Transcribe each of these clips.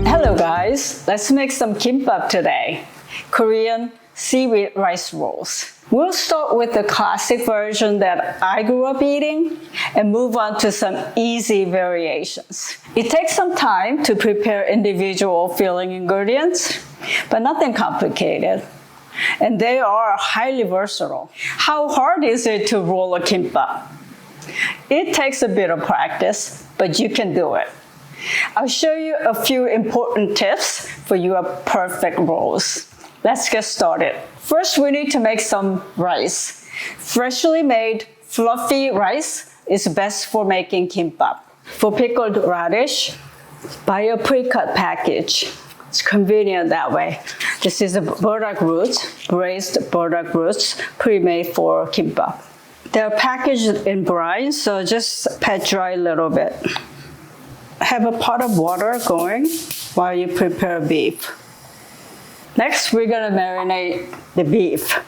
Hello guys, let's make some kimbap today. Korean seaweed rice rolls. We'll start with the classic version that I grew up eating and move on to some easy variations. It takes some time to prepare individual filling ingredients, but nothing complicated. And they are highly versatile. How hard is it to roll a kimbap? It takes a bit of practice, but you can do it. I'll show you a few important tips for your perfect rolls. Let's get started. First, we need to make some rice. Freshly made, fluffy rice is best for making kimbap. For pickled radish, buy a pre-cut package. It's convenient that way. This is a burdock roots, braised burdock roots, pre-made for kimbap. They're packaged in brine, so just pat dry a little bit. Have a pot of water going while you prepare beef. Next, we're gonna marinate the beef.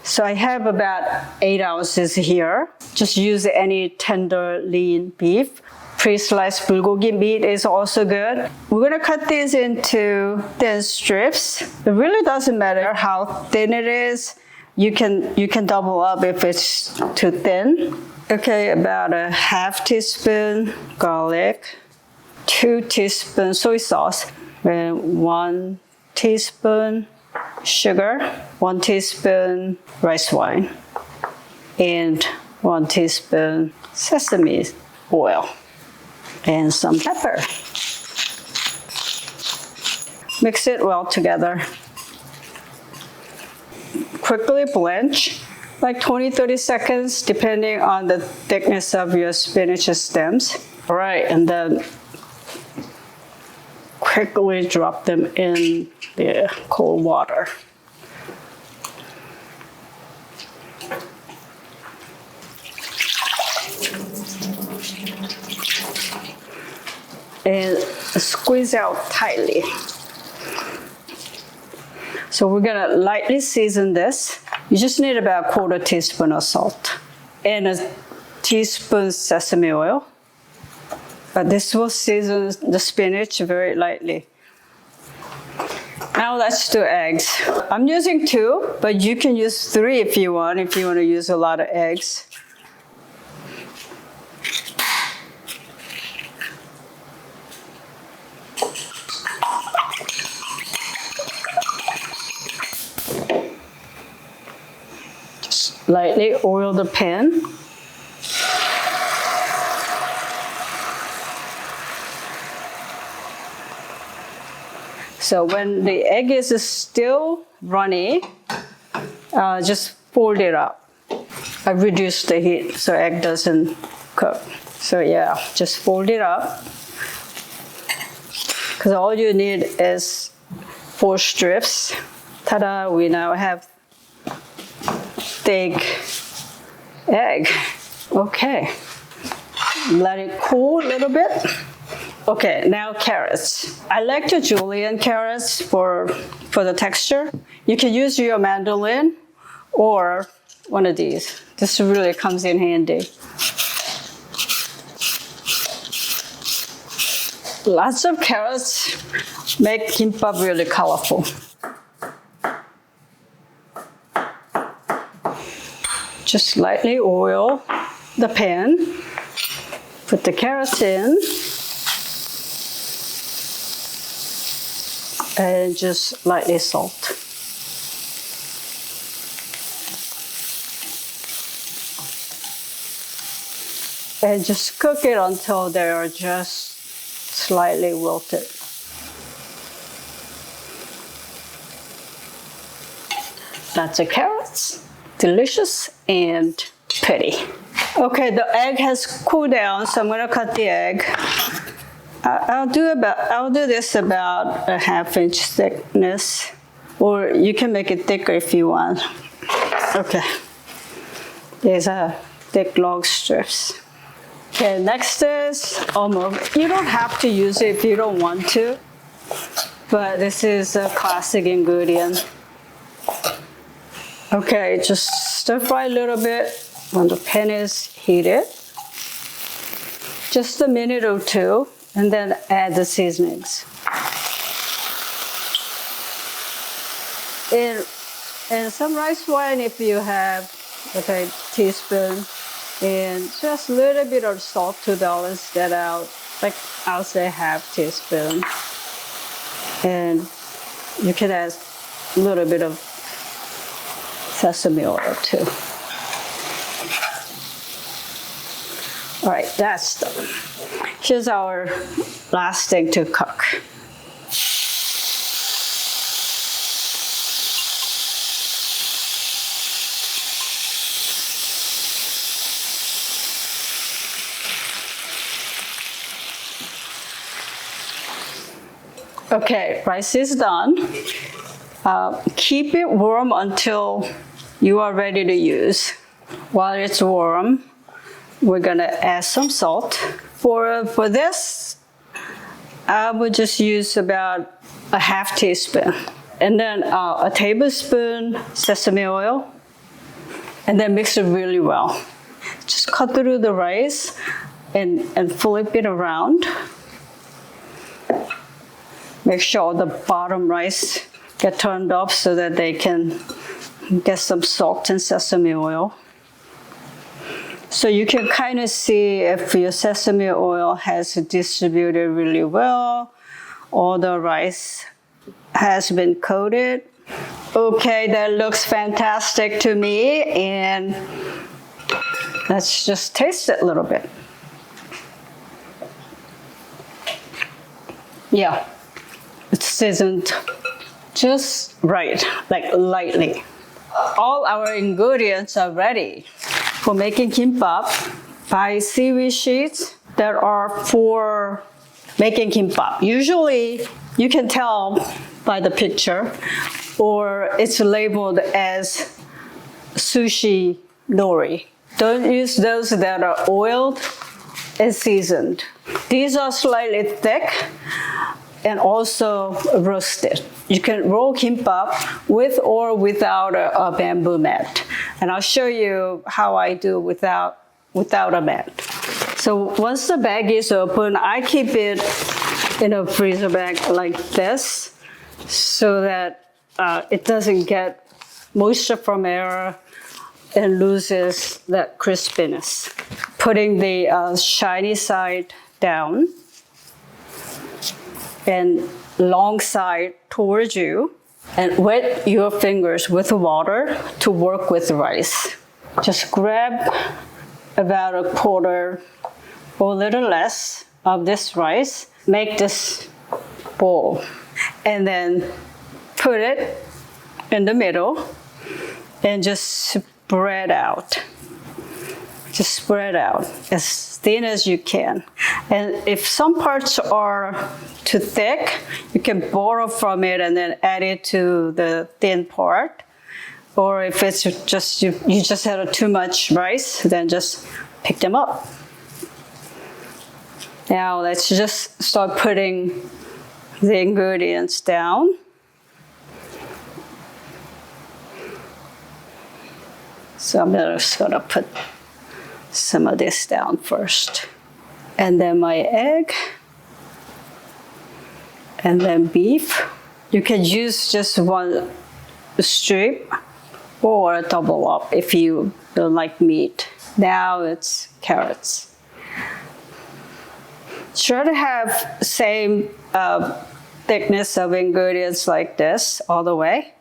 So I have about 8 ounces here. Just use any tender, lean beef. Pre-sliced bulgogi meat is also good. We're gonna cut these into thin strips. It really doesn't matter how thin it is. You can double up if it's too thin. Okay, about a half teaspoon garlic, 2 teaspoons soy sauce, and 1 teaspoon sugar, 1 teaspoon rice wine, and 1 teaspoon sesame oil, and some pepper. Mix it well together. Quickly blanch, like 20-30 seconds, depending on the thickness of your spinach stems. All right, and then quickly drop them in the cold water. And squeeze out tightly. So we're gonna lightly season this. You just need about 1/4 teaspoon of salt and a teaspoon sesame oil. But this will season the spinach very lightly. Now let's do eggs. I'm using 2, but you can use 3 if you want to use a lot of eggs. Just lightly oil the pan. So when the egg is still runny, just fold it up. I reduced the heat so egg doesn't cook. So yeah, just fold it up. Because all you need is 4 strips. Ta-da, we now have thick egg. Okay, let it cool a little bit. Okay, now carrots. I like the julienne carrots for the texture. You can use your mandolin or one of these. This really comes in handy. Lots of carrots make kimbap really colorful. Just lightly oil the pan. Put the carrots in. And just lightly salt. And just cook it until they are just slightly wilted. Lots of carrots, delicious and pretty. Okay, the egg has cooled down, so I'm gonna cut the egg. I'll do this about a 1/2 inch thickness, or you can make it thicker if you want. Okay, these are thick long strips. Okay, next is omit. You don't have to use it if you don't want to, but this is a classic ingredient. Okay, just stir fry a little bit when the pan is heated. Just a minute or 2. and then add the seasonings. And some rice wine, if you have, okay, teaspoon, and just a little bit of salt to balance that out. Like I'll say half teaspoon. And you can add a little bit of sesame oil too. All right, that's done. Here's our last thing to cook. Okay, rice is done. Keep it warm until you are ready to use. While it's warm, we're gonna add some salt. For this, I would just use about a half teaspoon. And then a tablespoon sesame oil. And then mix it really well. Just cut through the rice and flip it around. Make sure the bottom rice get turned up so that they can get some salt and sesame oil. So you can kind of see if your sesame oil has distributed really well, or the rice has been coated. Okay, that looks fantastic to me, and let's just taste it a little bit. Yeah. It's seasoned just right, like lightly. All our ingredients are ready for making kimbap. Buy seaweed sheets that are for making kimbap. Usually you can tell by the picture, or it's labeled as sushi nori. Don't use those that are oiled and seasoned. These are slightly thick and also roasted. You can roll kimbap with or without a bamboo mat. And I'll show you how I do without a mat. So once the bag is open, I keep it in a freezer bag like this so that it doesn't get moisture from air and loses that crispiness. Putting the shiny side down and long side towards you, and wet your fingers with water to work with rice. Just grab about a quarter or a little less of this rice, make this bowl, and then put it in the middle and just spread out. Just spread out as thin as you can. And if some parts are too thick, you can borrow from it and then add it to the thin part. Or if it's just you just had too much rice, then just pick them up. Now let's just start putting the ingredients down. So I'm just gonna put some of this down first. And then my egg. And then beef. You can use just one strip or a double up if you don't like meat. Now it's carrots. Try to have same thickness of ingredients like this all the way.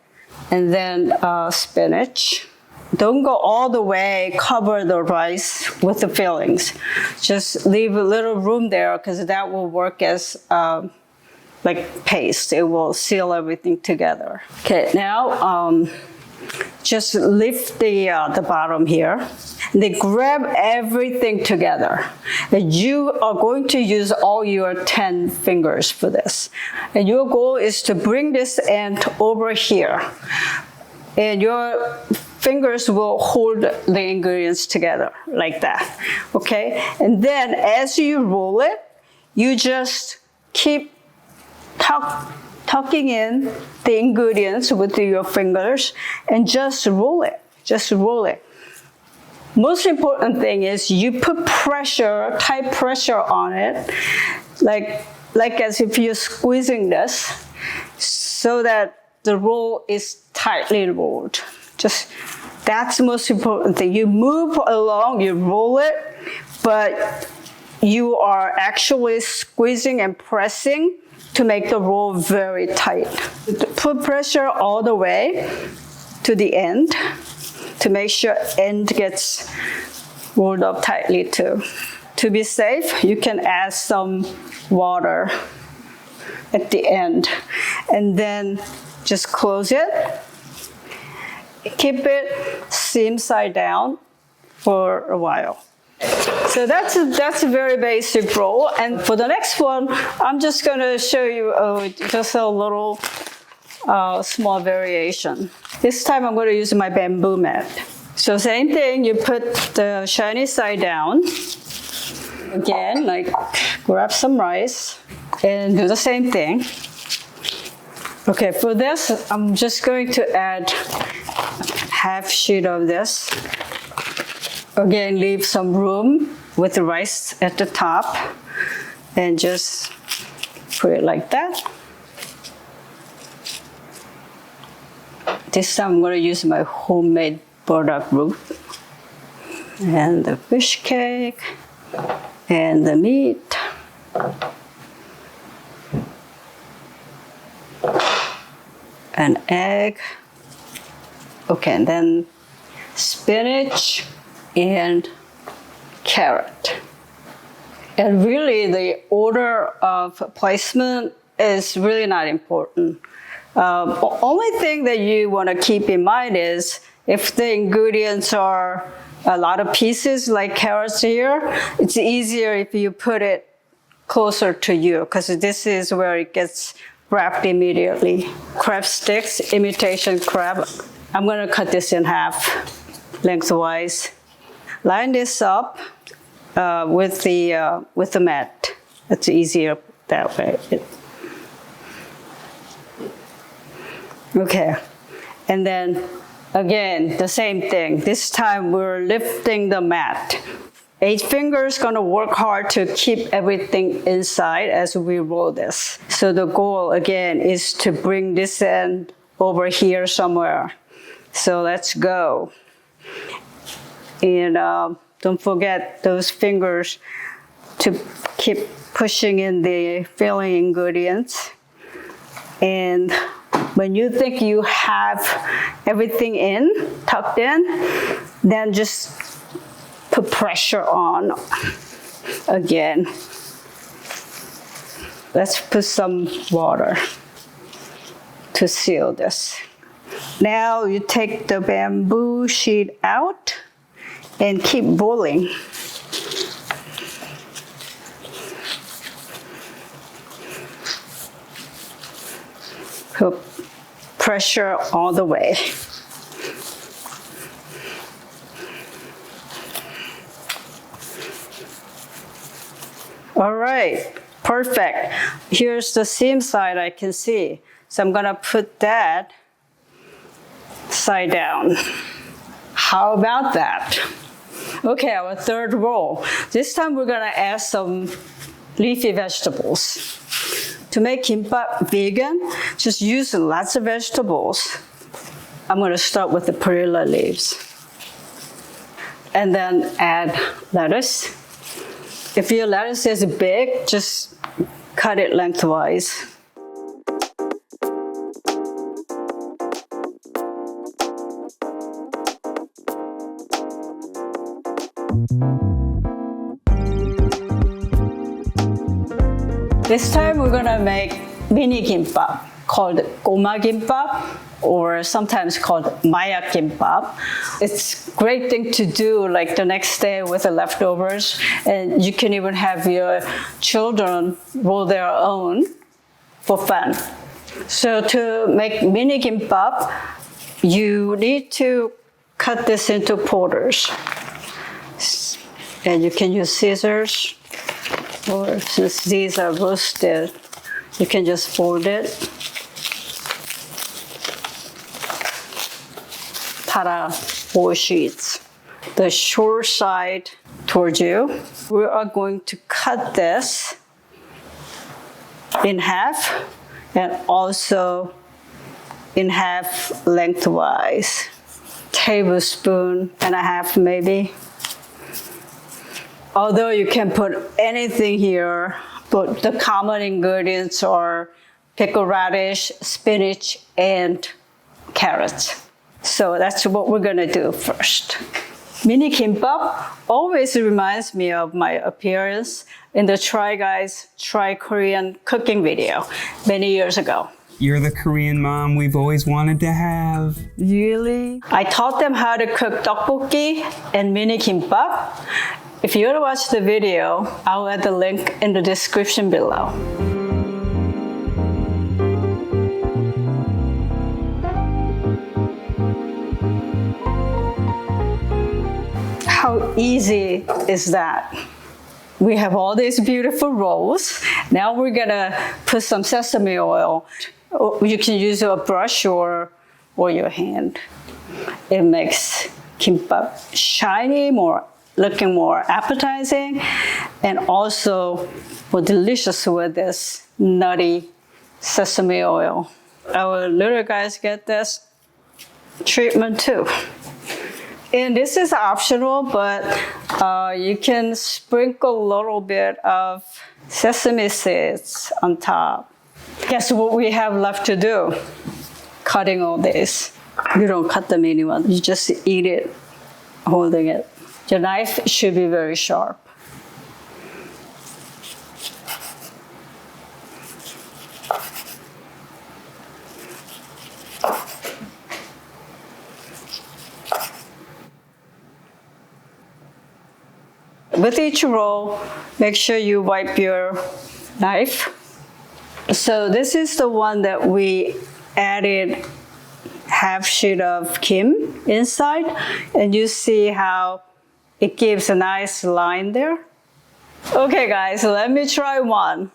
And then spinach. Don't go all the way, cover the rice with the fillings. Just leave a little room there because that will work as like paste. It will seal everything together. Okay, now just lift the bottom here. And then grab everything together. And you are going to use all your 10 fingers for this. And your goal is to bring this end over here. And your fingers will hold the ingredients together like that, okay? And then as you roll it, you just keep tucking in the ingredients with your fingers and just roll it, Most important thing is you put pressure, tight pressure on it, like as if you're squeezing this so that the roll is tightly rolled. Just that's the most important thing. You move along, you roll it, but you are actually squeezing and pressing to make the roll very tight. Put pressure all the way to the end to make sure end gets rolled up tightly too. To be safe, you can add some water at the end and then just close it. Keep it seam side down for a while. So that's a very basic roll. And for the next one, I'm just going to show you just a little small variation. This time I'm going to use my bamboo mat. So same thing, you put the shiny side down. Again, like grab some rice and do the same thing. Okay, for this, I'm just going to add half sheet of this. Again, leave some room with the rice at the top and just put it like that. This time I'm going to use my homemade burdock root and the fish cake and the meat. An egg. Okay, and then spinach and carrot. And really the order of placement is really not important. Only thing that you want to keep in mind is if the ingredients are a lot of pieces like carrots here, it's easier if you put it closer to you because this is where it gets wrapped immediately. Crab sticks, imitation crab. I'm going to cut this in half lengthwise. Line this up with the mat. It's easier that way. Okay, and then again the same thing. This time we're lifting the mat. 8 fingers gonna work hard to keep everything inside as we roll this. So the goal again is to bring this end over here somewhere. So let's go. And don't forget those fingers to keep pushing in the filling ingredients. And when you think you have everything tucked in, then just put pressure on again. Let's put some water to seal this. Now you take the bamboo sheet out and keep rolling. Put pressure all the way. All right, perfect. Here's the seam side I can see. So I'm gonna put that side down. How about that? Okay, our third roll. This time we're gonna add some leafy vegetables. To make kimbap vegan, just use lots of vegetables. I'm gonna start with the perilla leaves. And then add lettuce. If your lettuce is big, just cut it lengthwise. This time we're gonna make mini gimbap called goma gimbap, or sometimes called maya gimbap. It's a great thing to do like the next day with the leftovers, and you can even have your children roll their own for fun. So to make mini gimbap, you need to cut this into quarters. And you can use scissors, or since these are roasted, you can just fold it. Para 4 sheets. The short side towards you. We are going to cut this in half and also in half lengthwise. Tablespoon and a half maybe. Although you can put anything here, but the common ingredients are pickled radish, spinach, and carrots. So that's what we're gonna do first. Mini kimbap always reminds me of my appearance in the Try Guys, Try Korean cooking video many years ago. You're the Korean mom we've always wanted to have. Really? I taught them how to cook tteokbokki and mini kimbap. If you want to watch the video, I'll add the link in the description below. How easy is that? We have all these beautiful rolls. Now we're gonna put some sesame oil. You can use a brush or your hand. It makes kimbap shiny, looking more appetizing, and also more delicious with this nutty sesame oil. Our little guys get this treatment too. And this is optional, but you can sprinkle a little bit of sesame seeds on top. Guess what we have left to do? Cutting all this. You don't cut them anymore. You just eat it, holding it. Your knife should be very sharp. With each roll, make sure you wipe your knife. So this is the one that we added half sheet of kim inside, and you see how it gives a nice line there. Okay guys, let me try one.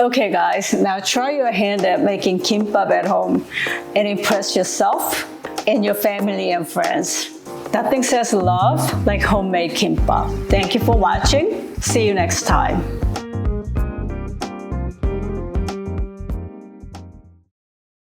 Okay guys, now try your hand at making kimbap at home and impress yourself and your family and friends. Nothing says love like homemade kimbap. Thank you for watching. See you next time.